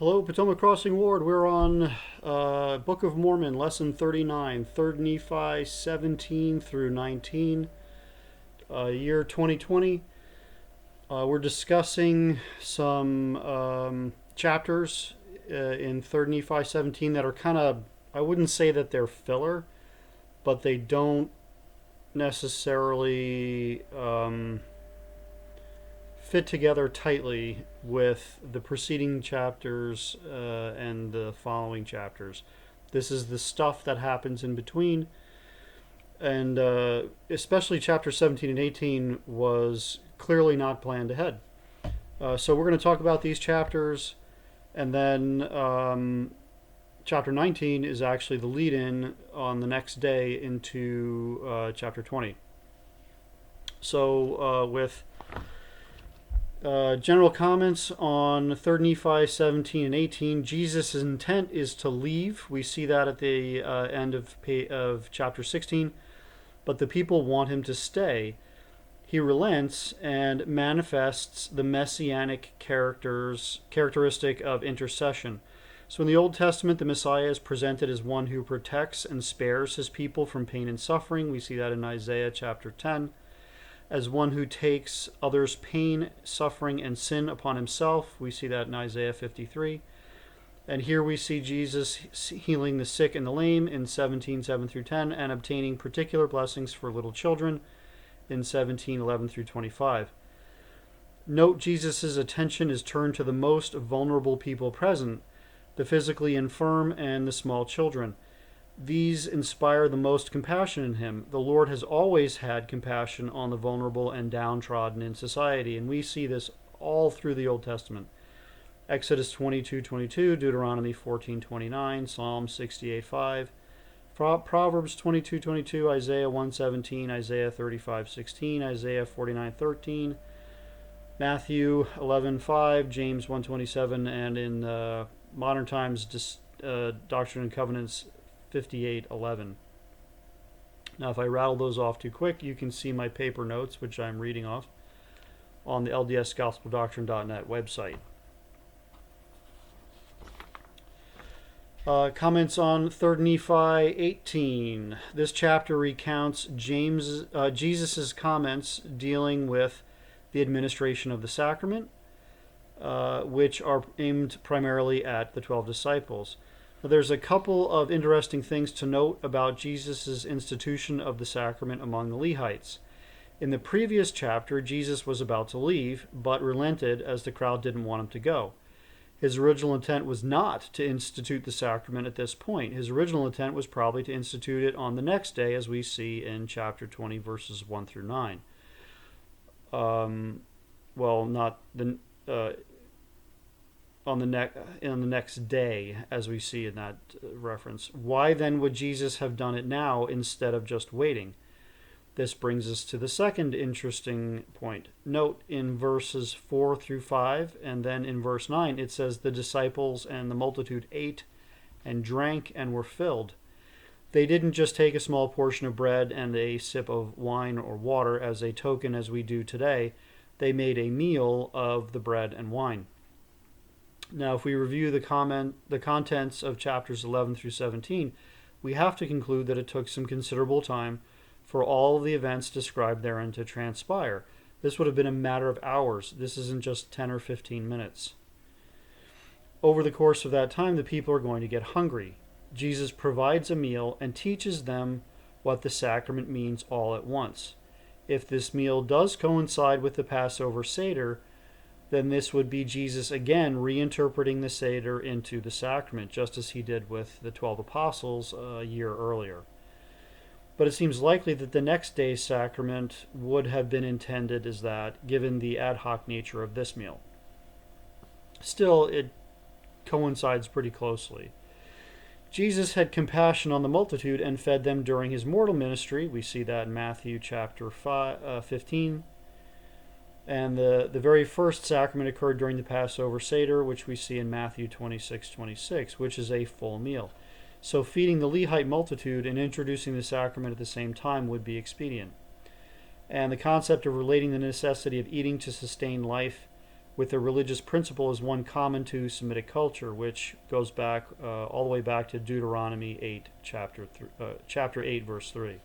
Hello, Potomac Crossing Ward. We're on Book of Mormon, Lesson 39, 3rd Nephi 17 through 19, year 2020. We're discussing some chapters in 3rd Nephi 17 that are kind of, I wouldn't say that they're filler, but they don't necessarily fit together tightly with the preceding chapters and the following chapters. This is the stuff that happens in between, and especially chapter 17 and 18 was clearly not planned ahead. So we're going to talk about these chapters, and then chapter 19 is actually the lead-in on the next day into chapter 20. So with general comments on 3rd Nephi 17 and 18. Jesus' intent is to leave. We see that at the end of chapter 16. But the people want him to stay. He relents and manifests the messianic characteristic of intercession. So in the Old Testament, the Messiah is presented as one who protects and spares his people from pain and suffering. We see that in Isaiah chapter 10. As one who takes others' pain, suffering, and sin upon himself. We see that in Isaiah 53. And here we see Jesus healing the sick and the lame in 17:7 through 10, and obtaining particular blessings for little children in 17:11 through 25. Note Jesus' attention is turned to the most vulnerable people present, the physically infirm and the small children. These inspire the most compassion in him. The Lord has always had compassion on the vulnerable and downtrodden in society, and we see this all through the Old Testament. Exodus 22:22, Deuteronomy 14:29, Psalm 68:5, Proverbs 22:22, Isaiah 1:17, Isaiah 35:16, Isaiah 49:13, Matthew 11:5, James 1:27, and in modern times, Doctrine and Covenants 58:11. Now, if I rattle those off too quick, you can see my paper notes, which I'm reading off, on the ldsgospeldoctrine.net website. Comments on 3rd Nephi 18. This chapter recounts Jesus' comments dealing with the administration of the sacrament, which are aimed primarily at the 12 disciples. There's a couple of interesting things to note about Jesus' institution of the sacrament among the Lehites. In the previous chapter, Jesus was about to leave, but relented as the crowd didn't want him to go. His original intent was not to institute the sacrament at this point. His original intent was probably to institute it on the next day, as we see in chapter 20, verses 1 through 9. Not the... on the next day, as we see in that reference. Why then would Jesus have done it now instead of just waiting? This brings us to the second interesting point. Note in verses 4 through 5, and then in verse 9, it says, the disciples and the multitude ate and drank and were filled. They didn't just take a small portion of bread and a sip of wine or water as a token as we do today. They made a meal of the bread and wine. Now, if we review the contents of chapters 11 through 17, we have to conclude that it took some considerable time for all of the events described therein to transpire. This would have been a matter of hours. This isn't just 10 or 15 minutes. Over the course of that time, the people are going to get hungry. Jesus provides a meal and teaches them what the sacrament means all at once. If this meal does coincide with the Passover Seder, then this would be Jesus again reinterpreting the Seder into the sacrament, just as he did with the 12 apostles a year earlier. But it seems likely that the next day's sacrament would have been intended as that, given the ad hoc nature of this meal. Still, it coincides pretty closely. Jesus had compassion on the multitude and fed them during his mortal ministry. We see that in Matthew chapter 15. And the very first sacrament occurred during the Passover Seder, which we see in Matthew 26:26, which is a full meal. So feeding the Lehite multitude and introducing the sacrament at the same time would be expedient. And the concept of relating the necessity of eating to sustain life with the religious principle as one common to Semitic culture, which goes back all the way back to Deuteronomy 8, chapter 8, verse 3.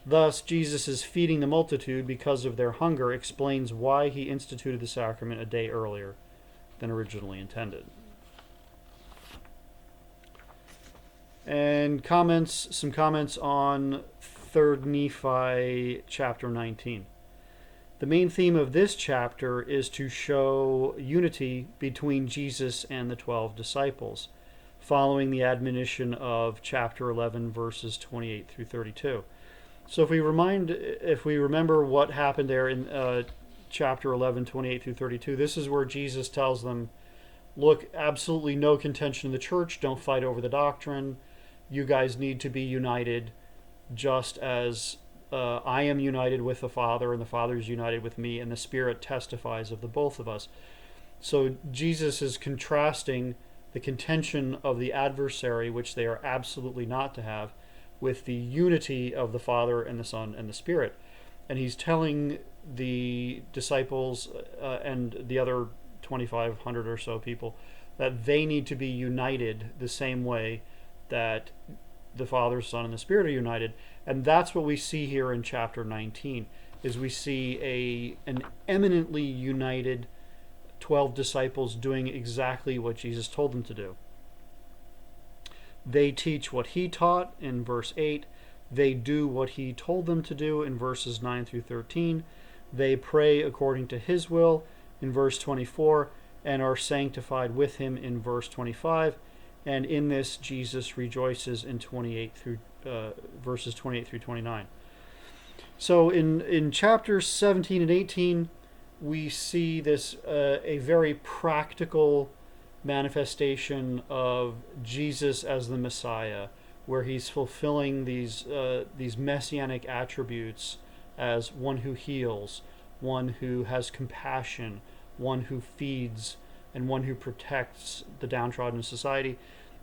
Thus, Jesus' feeding the multitude because of their hunger explains why he instituted the sacrament a day earlier than originally intended. And some comments on 3rd Nephi chapter 19. The main theme of this chapter is to show unity between Jesus and the 12 disciples, following the admonition of chapter 11, verses 28 through 32. So if we remember what happened there in chapter 11, 28 through 32, this is where Jesus tells them, look, absolutely no contention in the church, don't fight over the doctrine, you guys need to be united just as I am united with the Father, and the Father is united with me, and the Spirit testifies of the both of us. So Jesus is contrasting the contention of the adversary, which they are absolutely not to have, with the unity of the Father and the Son and the Spirit. And he's telling the disciples and the other 2,500 or so people that they need to be united the same way that the Father, Son, and the Spirit are united. And that's what we see here in chapter 19, is we see an eminently united 12 disciples doing exactly what Jesus told them to do. They teach what he taught in verse 8. They do what he told them to do in verses 9 through 13. They pray according to his will in verse 24, and are sanctified with him in verse 25. And in this, Jesus rejoices in verses 28 through 29. So in chapters 17 and 18, we see this a very practical manifestation of Jesus as the Messiah, where he's fulfilling these messianic attributes as one who heals, one who has compassion, one who feeds, and one who protects the downtrodden in society.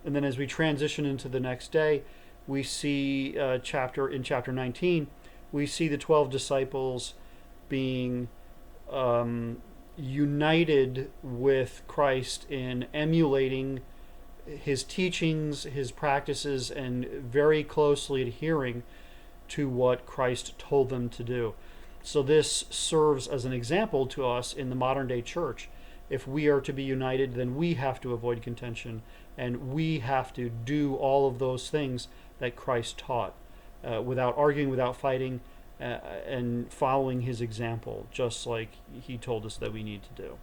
And then as we transition into the next day, we see in chapter 19, we see the 12 disciples being united with Christ in emulating his teachings, his practices, and very closely adhering to what Christ told them to do. So this serves as an example to us in the modern day church. If we are to be united, then we have to avoid contention, and we have to do all of those things that Christ taught without arguing, without fighting, and following his example, just like he told us that we need to do.